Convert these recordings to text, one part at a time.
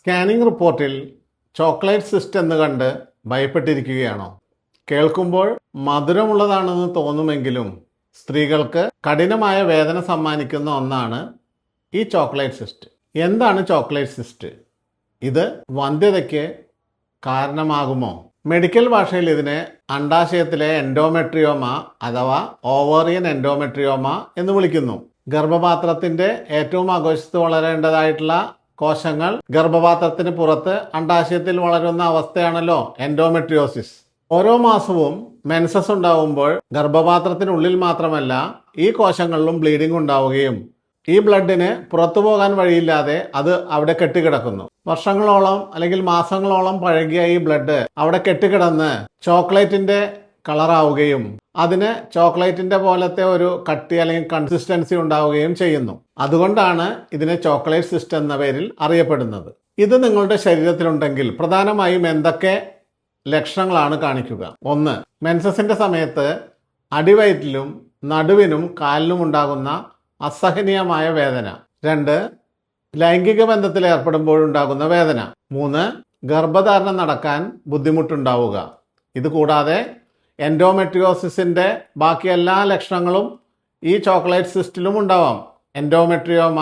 Scanning റിപ്പോർട്ടിൽ chocolate cyst എന്ന് കണ്ട് ഭയപ്പെട്ടിരിക്കുകയാണോ? കേൾക്കുമ്പോൾ മധുരമുള്ളതാണെന്ന് തോന്നുമെങ്കിലും സ്ത്രീകൾക്ക് കഠിനമായ വേദന സമ്മാനിക്കുന്ന ഒന്നാണ് ഈ ചോക്ലേറ്റ് സിസ്റ്റ്. എന്താണ് ചോക്ലേറ്റ് സിസ്റ്റ്? ഇത് വന്ധ്യതയ്ക്ക് കാരണമാകുമോ? മെഡിക്കൽ ഭാഷയിൽ ഇതിനെ അണ്ഡാശയത്തിലെ എൻഡോമെട്രിയോമ അഥവാ ഓവേറിയൻ എൻഡോമെട്രിയോമ എന്ന് വിളിക്കുന്നു. ഗർഭപാത്രത്തിന്റെ ഏറ്റവും ആഘോഷത്ത് വളരേണ്ടതായിട്ടുള്ള കോശങ്ങൾ ഗർഭപാത്രത്തിന് പുറത്ത് അണ്ഡാശയത്തിൽ വളരുന്ന അവസ്ഥയാണല്ലോ എൻഡോമെട്രിയോസിസ്. ഓരോ മാസവും മെൻസസ് ഉണ്ടാവുമ്പോൾ ഗർഭപാത്രത്തിനുള്ളിൽ മാത്രമല്ല ഈ കോശങ്ങളിലും ബ്ലീഡിംഗ് ഉണ്ടാവുകയും ഈ ബ്ലഡിന് പുറത്തു പോകാൻ വഴിയില്ലാതെ അത് അവിടെ കെട്ടിക്കിടക്കുന്നു. വർഷങ്ങളോളം അല്ലെങ്കിൽ മാസങ്ങളോളം പഴകിയ ഈ ബ്ലഡ് അവിടെ കെട്ടിക്കിടന്ന് ചോക്ലേറ്റിന്റെ കളറാവുകയും അതിന് ചോക്ലേറ്റിന്റെ പോലത്തെ ഒരു കട്ടി അല്ലെങ്കിൽ കൺസിസ്റ്റൻസി ഉണ്ടാവുകയും ചെയ്യുന്നു. അതുകൊണ്ടാണ് ഇതിനെ ചോക്ലേറ്റ് സിസ്റ്റ് എന്ന പേരിൽ അറിയപ്പെടുന്നത്. ഇത് നിങ്ങളുടെ ശരീരത്തിലുണ്ടെങ്കിൽ പ്രധാനമായും എന്തൊക്കെ ലക്ഷണങ്ങളാണ് കാണിക്കുക? 1. മെൻസസിന്റെ സമയത്ത് അടിവയറ്റിലും നടുവിനും കാലിനും ഉണ്ടാകുന്ന അസഹനീയമായ വേദന. 2. ലൈംഗിക ബന്ധത്തിൽ ഏർപ്പെടുമ്പോഴുണ്ടാകുന്ന വേദന. 3. ഗർഭധാരണം നടക്കാൻ ബുദ്ധിമുട്ടുണ്ടാവുക. ഇത് കൂടാതെ എൻഡോമെട്രിയോസിസിന്റെ ബാക്കി എല്ലാ ലക്ഷണങ്ങളും ഈ ചോക്ലേറ്റ് സിസ്റ്റിലും ഉണ്ടാവാം. എൻഡോമെട്രിയോമ,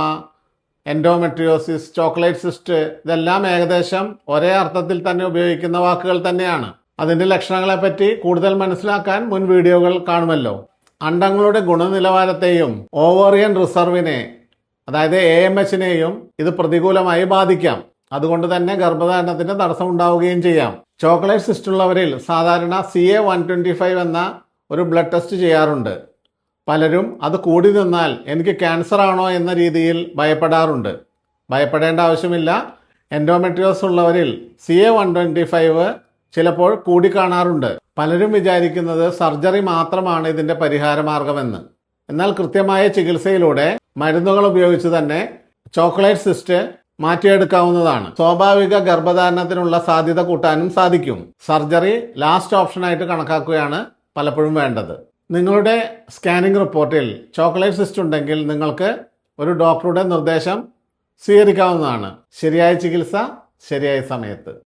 എൻഡോമെട്രിയോസിസ്, ചോക്ലേറ്റ് സിസ്റ്റ് ഇതെല്ലാം ഏകദേശം ഒരേ അർത്ഥത്തിൽ തന്നെ ഉപയോഗിക്കുന്ന വാക്കുകൾ തന്നെയാണ്. അതിന്റെ ലക്ഷണങ്ങളെപ്പറ്റി കൂടുതൽ മനസ്സിലാക്കാൻ മുൻ വീഡിയോകൾ കാണുമല്ലോ. അണ്ഡങ്ങളുടെ ഗുണനിലവാരത്തെയും ഓവേറിയൻ റിസർവിനെ അതായത് AMHനെയും ഇത് പ്രതികൂലമായി ബാധിക്കാം. അതുകൊണ്ട് തന്നെ ഗർഭധാരണത്തിന് തടസ്സം ഉണ്ടാവുകയും ചെയ്യാം. ചോക്ലേറ്റ് സിസ്റ്റ് ഉള്ളവരിൽ സാധാരണ CA-125 എന്ന ഒരു ബ്ലഡ് ടെസ്റ്റ് ചെയ്യാറുണ്ട്. പലരും അത് കൂടി നിന്നാൽ എനിക്ക് ക്യാൻസർ ആണോ എന്ന രീതിയിൽ ഭയപ്പെടാറുണ്ട്. ഭയപ്പെടേണ്ട ആവശ്യമില്ല. എൻഡോമെട്രിയോസ് ഉള്ളവരിൽ CA-125 ചിലപ്പോൾ കൂടി കാണാറുണ്ട്. പലരും വിചാരിക്കുന്നത് സർജറി മാത്രമാണ് ഇതിന്റെ പരിഹാര മാർഗമെന്ന്. എന്നാൽ കൃത്യമായ ചികിത്സയിലൂടെ മരുന്നുകൾ ഉപയോഗിച്ച് തന്നെ ചോക്ലേറ്റ് സിസ്റ്റ് മാറ്റിയെടുക്കാവുന്നതാണ്. സ്വാഭാവിക ഗർഭധാരണത്തിനുള്ള സാധ്യത കൂട്ടാനും സാധിക്കും. സർജറി ലാസ്റ്റ് ഓപ്ഷനായിട്ട് കണക്കാക്കുകയാണ് പലപ്പോഴും വേണ്ടത്. നിങ്ങളുടെ സ്കാനിംഗ് റിപ്പോർട്ടിൽ ചോക്ലേറ്റ് സിസ്റ്റ് ഉണ്ടെങ്കിൽ നിങ്ങൾക്ക് ഒരു ഡോക്ടറുടെ നിർദ്ദേശം സ്വീകരിക്കാവുന്നതാണ്. ശരിയായ ചികിത്സ ശരിയായ സമയത്ത്.